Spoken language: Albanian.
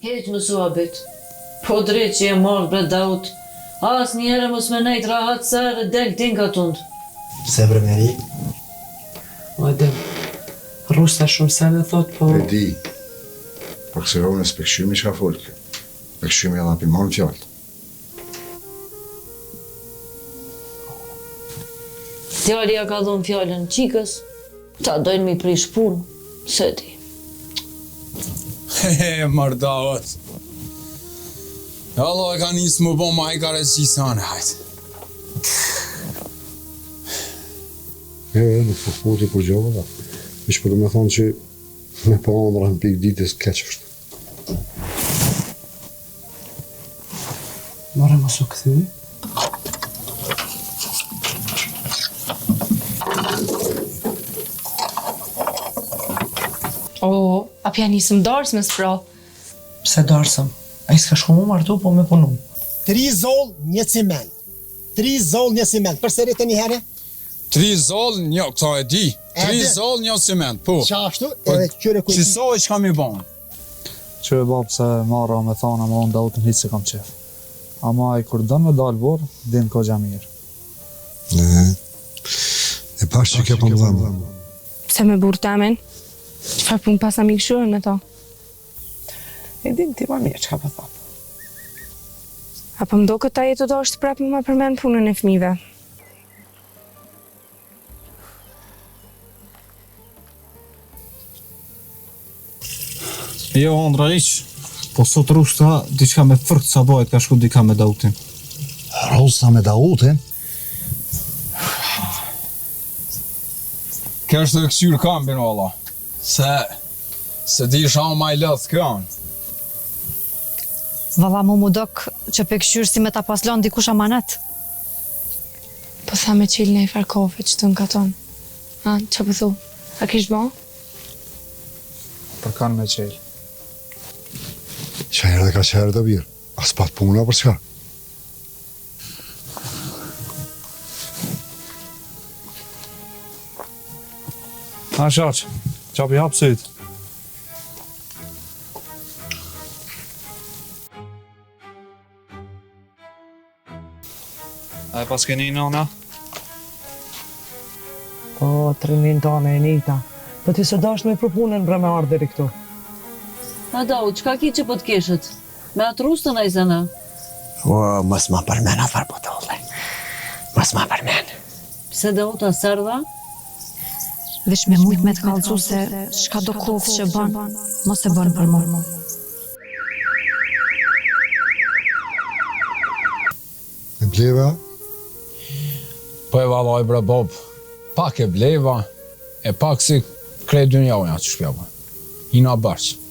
Heq më suabit. Po drejt që e marrë bre Daut. As njerë mos me nejt rahat sërë del dinga tund. Pse bre Meri? Ojde, rusta shumë se dhe thot, po... E di, po këse rone s'pekëshymi që ka folke. Pekëshymi edhe api manë fjallë. Djali ja ka dhonë fjallën qikës, ta dojnë mi prish punë, se di. Hehe, mërdavat. Allah e ka njësë më bo ma i ka reqisane, hajtë. Nuk po foti kur gjove da. Ish për me thonë që me po andra në pikë ditës keq është. More mos u këthy? O, a pja njësëm darës me spra? Pse darsëm? A i s'ka shku mu martu, po me punu. 3 zoll, 1 ciment. 3 zoll, 1 ciment. Përsëri të një herë? 3 zoll, një, këta e di. 3 Edhe? zoll, një cement, po. Qashtu, edhe qyre kujti. Qëso e që kam i bon? Që e babë se marra me thana më unë Dautën hitë se kam qef. Ama i kur dënë me dalë borë, din ko gja mirë. E pas që ke për më dhëmë. Pse me burë temen? Qëfar pun pas amik shurën me ta? E din ti ma mirë që ka për thapë. Apo mdo këta jetë do është prapë më përmen punën e fmive? Jo, Andra, iq. Po sot rushta, diqka me fërtë sa bajt ka shku dika me Dautin. Rosa me Dautin? Kjo është të këqyrë kambin, valla. Se di shanë ma i lëthë kranë. Valla mu dok që pe këshyrë si me ta paslon dikush amanet. Po tha me qilë në i farkove që të në katon. A, që po thu? A kishë bo? Për kanë me qelë. Qajrë dhe ka qajrë të birë. As pat puna për çka? Ha, shaq, qapi hapë sytë. A e pas keni nona? Po, 3.000 tone e nita. Po ti se dash me përpunën bre me ardhë deri këtu. A Daut, qka ki që po të keshët? Me atë rustën a i zëna? O, mos ma përmen atë farë potolle. Mos ma përmen. Pse Daut a sërda? Vish me mujt me të kalcu se shka do kovë që bën, mos e bën për mu. E bleva? Po e valoj bre Bob, pak e bleva, e pak si krejt dynja uja që shpjava. Hina bërqë.